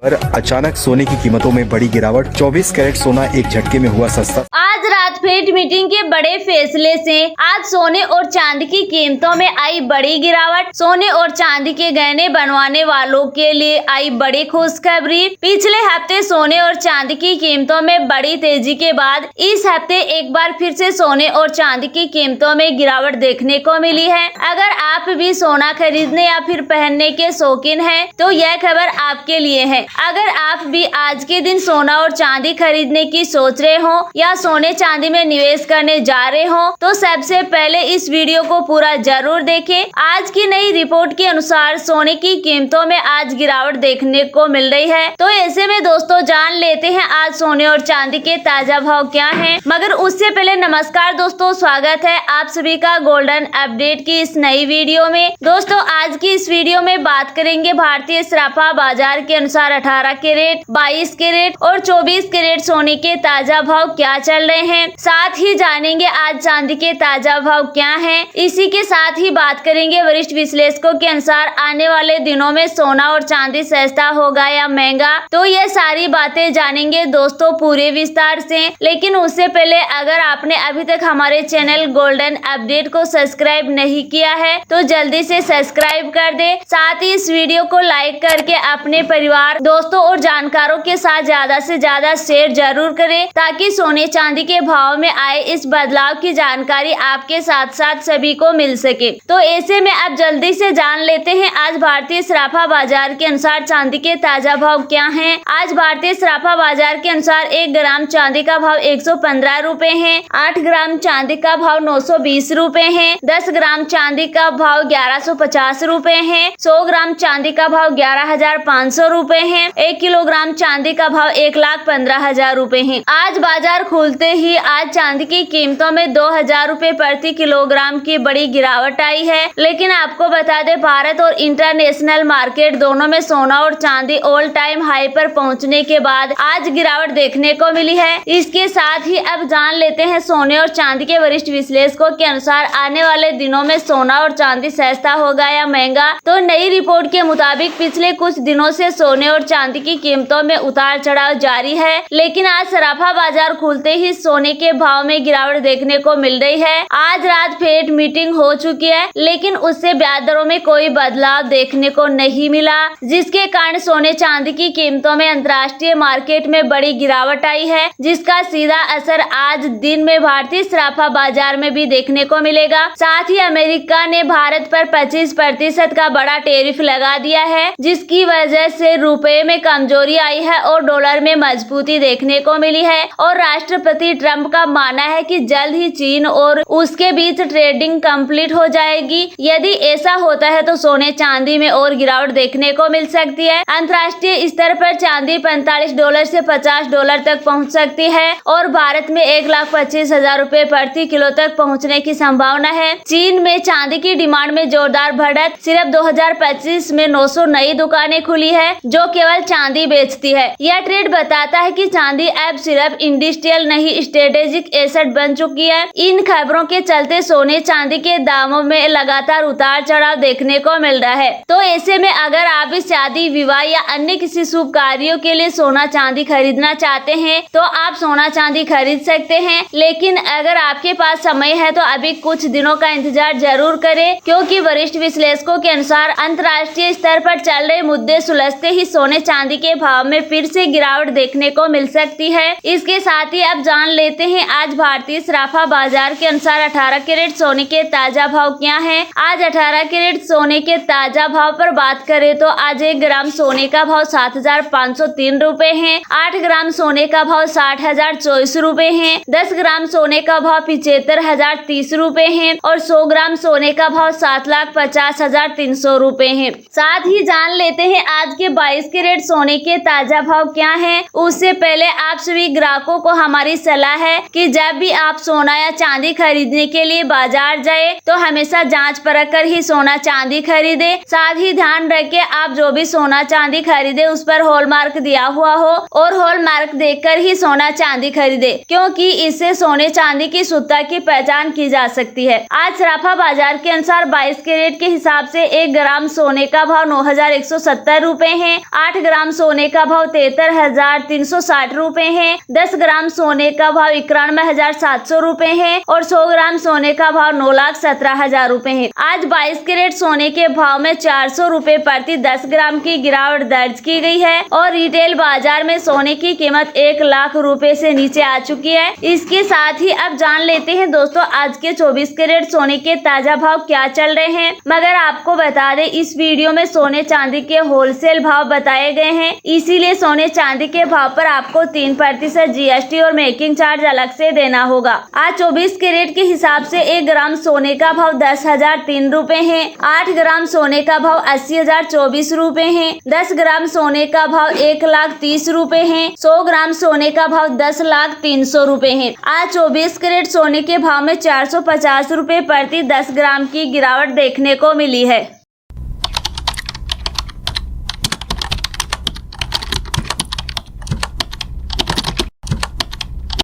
पर अचानक सोने की कीमतों में बड़ी गिरावट, 24 कैरेट सोना एक झटके में हुआ सस्ता। आज रात फेड मीटिंग के बड़े फैसले से आज सोने और चांदी की कीमतों में आई बड़ी गिरावट। सोने और चांदी के गहने बनवाने वालों के लिए आई बड़ी खुशखबरी। पिछले हफ्ते सोने और चांदी की कीमतों में बड़ी तेजी के बाद इस हफ्ते एक बार फिर से सोने और चांदी की कीमतों में गिरावट देखने को मिली है। अगर आप भी सोना खरीदने या फिर पहनने के शौकीन हैं, तो यह खबर आपके लिए है। अगर आप भी आज के दिन सोना और चांदी खरीदने की सोच रहे हो या सोने चांदी में निवेश करने जा रहे हो, तो सबसे पहले इस वीडियो को पूरा जरूर देखें। आज की नई रिपोर्ट के अनुसार सोने की कीमतों में आज गिरावट देखने को मिल रही है। तो ऐसे में दोस्तों जान लेते हैं आज सोने और चांदी के ताजा भाव क्या हैं। मगर उससे पहले नमस्कार दोस्तों, स्वागत है आप सभी का गोल्डन अपडेट की इस नई वीडियो में। दोस्तों आज की इस वीडियो में बात करेंगे भारतीय सराफा बाजार के अनुसार 18 कैरेट, 22 कैरेट और 24 कैरेट सोने के ताजा भाव क्या चल रहे हैं। साथ ही जानेंगे आज चांदी के ताजा भाव क्या हैं। इसी के साथ ही बात करेंगे वरिष्ठ विश्लेषकों के अनुसार आने वाले दिनों में सोना और चांदी सस्ता होगा या महंगा। तो ये सारी बातें जानेंगे दोस्तों पूरे विस्तार से। लेकिन उससे पहले अगर आपने अभी तक हमारे चैनल गोल्डन अपडेट को सब्सक्राइब नहीं किया है, तो जल्दी से सब्सक्राइब कर दे। साथ ही इस वीडियो को लाइक करके अपने परिवार, दोस्तों और जानकारों के साथ ज्यादा से ज्यादा शेयर जरूर करें, ताकि सोने चांदी के भाव में आए इस बदलाव की जानकारी आपके साथ साथ सभी को मिल सके। तो ऐसे में अब जल्दी से जान लेते हैं आज भारतीय सराफा बाजार के अनुसार चांदी के ताजा भाव क्या हैं। आज भारतीय सराफा बाजार के अनुसार 1 ग्राम चांदी का भाव 115 रुपए है, 8 ग्राम चांदी का भाव 920 रुपए है, 10 ग्राम चांदी का भाव 1150 रुपए है, 100 ग्राम चांदी का भाव 11,500 रुपए है, 1 किलोग्राम चांदी का भाव 1,15,000 रुपए है। आज बाजार खुलते ही आज चांदी की कीमतों में 2,000 रुपए प्रति किलोग्राम की बड़ी गिरावट आई है। लेकिन आपको बता दें भारत और इंटरनेशनल मार्केट दोनों में सोना और चांदी ऑल टाइम हाई पर पहुंचने के बाद आज गिरावट देखने को मिली है। इसके साथ ही अब जान लेते हैं सोने और चांदी के वरिष्ठ विश्लेषकों के अनुसार आने वाले दिनों में सोना और चांदी सस्ता होगा या महंगा। तो नई रिपोर्ट के मुताबिक पिछले कुछ दिनों से सोने और चांदी की कीमतों में उतार चढ़ाव जारी है। लेकिन आज सराफा बाजार खुलते ही सोने के भाव में गिरावट देखने को मिल रही है। आज रात फेड मीटिंग हो चुकी है, लेकिन उससे ब्याज दरों में कोई बदलाव देखने को नहीं मिला, जिसके कारण सोने चांदी की कीमतों में अंतर्राष्ट्रीय मार्केट में बड़ी गिरावट आई है, जिसका सीधा असर आज दिन में भारतीय सराफा बाजार में भी देखने को मिलेगा। साथ ही अमेरिका ने भारत पर 25% का बड़ा टैरिफ लगा दिया है, जिसकी वजह से रुपए में कमजोरी आई है और डॉलर में मजबूती देखने को मिली है। और राष्ट्रपति ट्रंप का मानना है कि जल्द ही चीन और उसके बीच ट्रेडिंग कंप्लीट हो जाएगी। यदि ऐसा होता है तो सोने चांदी में और गिरावट देखने को मिल सकती है। अंतर्राष्ट्रीय स्तर पर चांदी $45 से $50 तक पहुंच सकती है और भारत में 1,25,000 रुपए प्रति किलो तक पहुंचने की संभावना है। चीन में चांदी की डिमांड में जोरदार बढ़त। सिर्फ 2025 में 900 नई दुकानें खुली है जो केवल चांदी बेचती है। यह ट्रेड बताता है कि चांदी अब सिर्फ इंडस्ट्रियल नहीं स्ट्रेटेजिक एसेट बन चुकी है। इन खबरों के चलते सोने चांदी के दामों में लगातार उतार चढ़ाव देखने को मिल रहा है। तो ऐसे में अगर आप इस शादी, विवाह या अन्य किसी शुभ कार्यों के लिए सोना चांदी खरीदना चाहते हैं, तो आप सोना चांदी खरीद सकते हैं। लेकिन अगर आपके पास समय है तो अभी कुछ दिनों का इंतजार जरूर करें, क्योंकि वरिष्ठ विश्लेषकों के अनुसार अंतर्राष्ट्रीय स्तर पर चल रहे मुद्दे सुलझते ही सोने चांदी के भाव में फिर से गिरावट देखने को मिल सकती है। इसके साथ ही अब जान लेते हैं आज भारतीय सराफा बाजार के अनुसार 18 कैरेट सोने के ताजा भाव क्या हैं। आज 18 कैरेट सोने के ताजा भाव पर बात करें तो आज 1 ग्राम सोने का भाव 7,503 रुपए है, 8 ग्राम सोने का भाव 60,024 रुपए है, 10 ग्राम सोने का भाव 75,030 रुपए है और 100 ग्राम सोने का भाव 7,50,300 रुपए है। साथ ही जान लेते हैं आज के 22 कैरेट सोने के ताजा भाव क्या है। उससे पहले आप सभी ग्राहकों को हमारी सलाह है कि जब भी आप सोना या चांदी खरीदने के लिए बाजार जाए तो हमेशा जांच परख कर ही सोना चांदी खरीदे। साथ ही ध्यान रखें आप जो भी सोना चांदी खरीदे उस पर हॉलमार्क दिया हुआ हो और हॉलमार्क देखकर ही सोना चांदी खरीदे, क्योंकि इससे सोने चांदी की शुद्धता की पहचान की जा सकती है। आज सराफा बाजार के अनुसार 22 कैरेट के हिसाब से 1 ग्राम सोने का भाव 9,170 रुपए है, 8 ग्राम ग्राम सोने का भाव 73,360 रुपए है। 10 ग्राम सोने का भाव 91,700 रुपए है और 100 ग्राम सोने का भाव 9,17,000 रुपए है। आज 22 कैरेट सोने के भाव में 400 रुपए प्रति 10 ग्राम की गिरावट दर्ज की गई है और रिटेल बाजार में सोने की कीमत 1 लाख रुपए से नीचे आ चुकी है। इसके साथ ही अब जान लेते हैं दोस्तों आज के 24 कैरेट सोने के ताजा भाव क्या चल रहे हैं। मगर आपको बता दें इस वीडियो में सोने चांदी के होलसेल भाव बताए गए हैं, इसीलिए सोने चांदी के भाव पर आपको 3% GST और मेकिंग चार्ज अलग से देना होगा। आज 24 कैरेट के हिसाब से 1 ग्राम सोने का भाव 10,003 रुपए है। 8 ग्राम सोने का भाव 80,024 रुपए है। 10 ग्राम सोने का भाव 1,30,000 रुपए है। 100 ग्राम सोने का भाव 10,03,000 रुपए है। आज 24 कैरेट सोने के भाव में 450 रुपए प्रति 10 ग्राम की गिरावट देखने को मिली है।